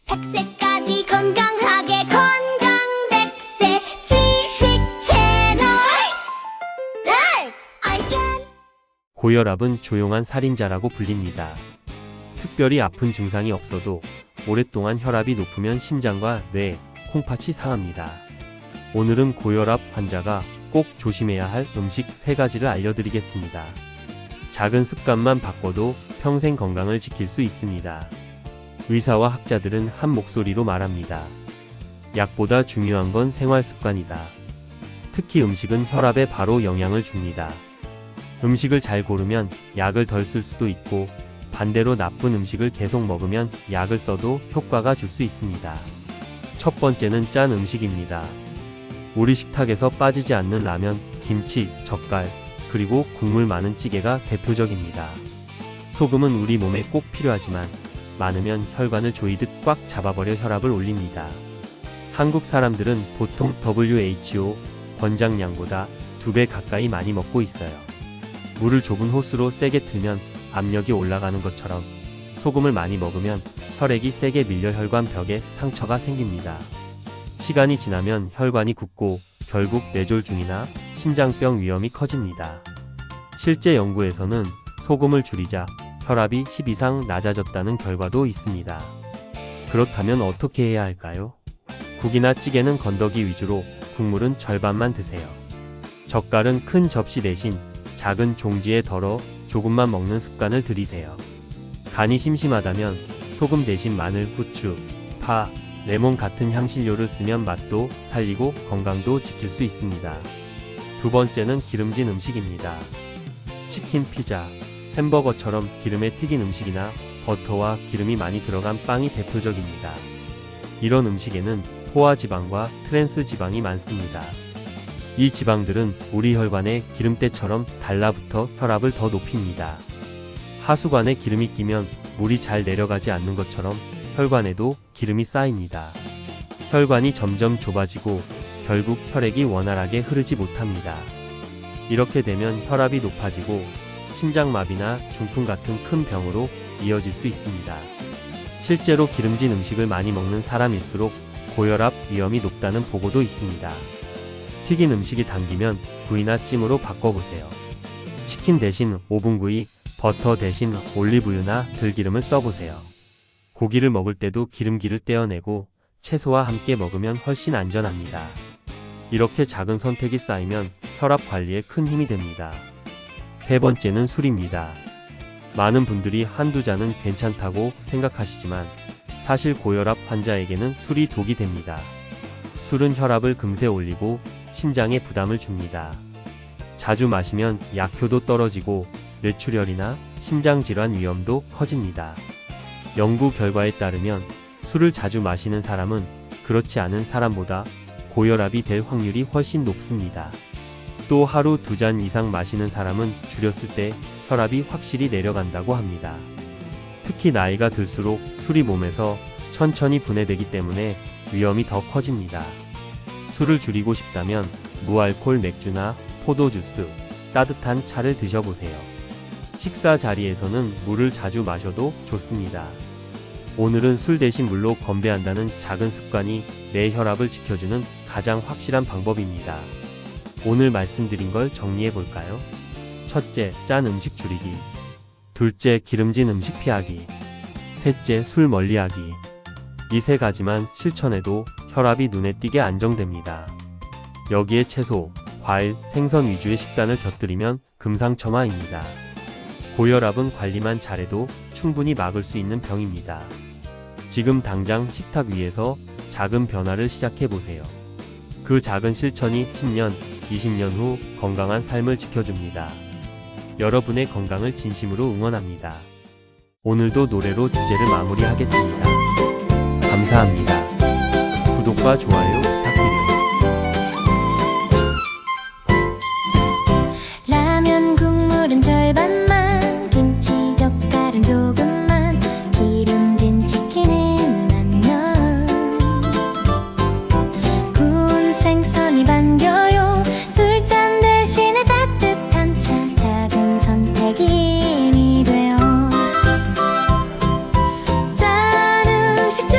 100세까지 건강하게 건강 100세 지식 채널. 고혈압은 조용한 살인자라고 불립니다. 특별히 아픈 증상이 없어도 오랫동안 혈압이 높으면 심장과 뇌, 콩팥이 상합니다. 오늘은 고혈압 환자가 꼭 조심해야 할 음식 3가지를 알려드리겠습니다. 작은 습관만 바꿔도 평생 건강을 지킬 수 있습니다. 의사와 학자들은 한 목소리로 말합니다. 약보다 중요한 건 생활 습관이다. 특히 음식은 혈압에 바로 영향을 줍니다. 음식을 잘 고르면 약을 덜 쓸 수도 있고, 반대로 나쁜 음식을 계속 먹으면 약을 써도 효과가 줄 수 있습니다. 첫 번째는 짠 음식입니다. 우리 식탁에서 빠지지 않는 라면, 김치, 젓갈, 그리고 국물 많은 찌개가 대표적입니다. 소금은 우리 몸에 꼭 필요하지만 많으면 혈관을 조이듯 꽉 잡아버려 혈압을 올립니다. 한국 사람들은 보통 WHO 권장량보다 2배 가까이 많이 먹고 있어요. 물을 좁은 호스로 세게 틀면 압력이 올라가는 것처럼 소금을 많이 먹으면 혈액이 세게 밀려 혈관 벽에 상처가 생깁니다. 시간이 지나면 혈관이 굳고 결국 뇌졸중이나 심장병 위험이 커집니다. 실제 연구에서는 소금을 줄이자 혈압이 10 이상 낮아졌다는 결과도 있습니다. 그렇다면 어떻게 해야 할까요? 국이나 찌개는 건더기 위주로, 국물은 절반만 드세요. 젓갈은 큰 접시 대신 작은 종지에 덜어 조금만 먹는 습관을 들이세요. 간이 심심하다면 소금 대신 마늘, 후추, 파, 레몬 같은 향신료를 쓰면 맛도 살리고 건강도 지킬 수 있습니다. 두 번째는 기름진 음식입니다. 치킨, 피자, 햄버거처럼 기름에 튀긴 음식이나 버터와 기름이 많이 들어간 빵이 대표적입니다. 이런 음식에는 포화지방과 트랜스 지방이 많습니다. 이 지방들은 우리 혈관에 기름때처럼 달라붙어 혈압을 더 높입니다. 하수관에 기름이 끼면 물이 잘 내려가지 않는 것처럼 혈관에도 기름이 쌓입니다. 혈관이 점점 좁아지고 결국 혈액이 원활하게 흐르지 못합니다. 이렇게 되면 혈압이 높아지고 심장마비나 중풍 같은 큰 병으로 이어질 수 있습니다. 실제로 기름진 음식을 많이 먹는 사람일수록 고혈압 위험이 높다는 보고도 있습니다. 튀긴 음식이 당기면 구이나 찜으로 바꿔보세요. 치킨 대신 오븐구이, 버터 대신 올리브유나 들기름을 써보세요. 고기를 먹을 때도 기름기를 떼어내고 채소와 함께 먹으면 훨씬 안전합니다. 이렇게 작은 선택이 쌓이면 혈압 관리에 큰 힘이 됩니다. 세 번째는 술입니다. 많은 분들이 한두 잔은 괜찮다고 생각하시지만 사실 고혈압 환자에게는 술이 독이 됩니다. 술은 혈압을 금세 올리고 심장에 부담을 줍니다. 자주 마시면 약효도 떨어지고 뇌출혈이나 심장질환 위험도 커집니다. 연구 결과에 따르면 술을 자주 마시는 사람은 그렇지 않은 사람보다 고혈압이 될 확률이 훨씬 높습니다. 또 하루 2잔 이상 마시는 사람은 줄였을 때 혈압이 확실히 내려간다고 합니다. 특히 나이가 들수록 술이 몸에서 천천히 분해되기 때문에 위험이 더 커집니다. 술을 줄이고 싶다면 무알콜 맥주나 포도주스, 따뜻한 차를 드셔보세요. 식사 자리에서는 물을 자주 마셔도 좋습니다. 오늘은 술 대신 물로 건배한다는 작은 습관이 내 혈압을 지켜주는 가장 확실한 방법입니다. 오늘 말씀드린 걸 정리해 볼까요? 첫째, 짠 음식 줄이기. 둘째, 기름진 음식 피하기. 셋째, 술 멀리하기. 이 3가지만 실천해도 혈압이 눈에 띄게 안정됩니다. 여기에 채소, 과일, 생선 위주의 식단을 곁들이면 금상첨화입니다. 고혈압은 관리만 잘해도 충분히 막을 수 있는 병입니다. 지금 당장 식탁 위에서 작은 변화를 시작해보세요. 그 작은 실천이 10년, 20년 후 건강한 삶을 지켜줍니다. 여러분의 건강을 진심으로 응원합니다. 오늘도 노래로 주제를 마무리하겠습니다. 감사합니다. 구독과 좋아요 부탁드려요. 라면 국물은 절반만, 김치 젓갈은 조금만, 기름진 치킨은 안면, 구운 생선이 반겨요. 술잔 대신에 따뜻한 차, 작은 선택이 힘이 돼요. 짠 음식 중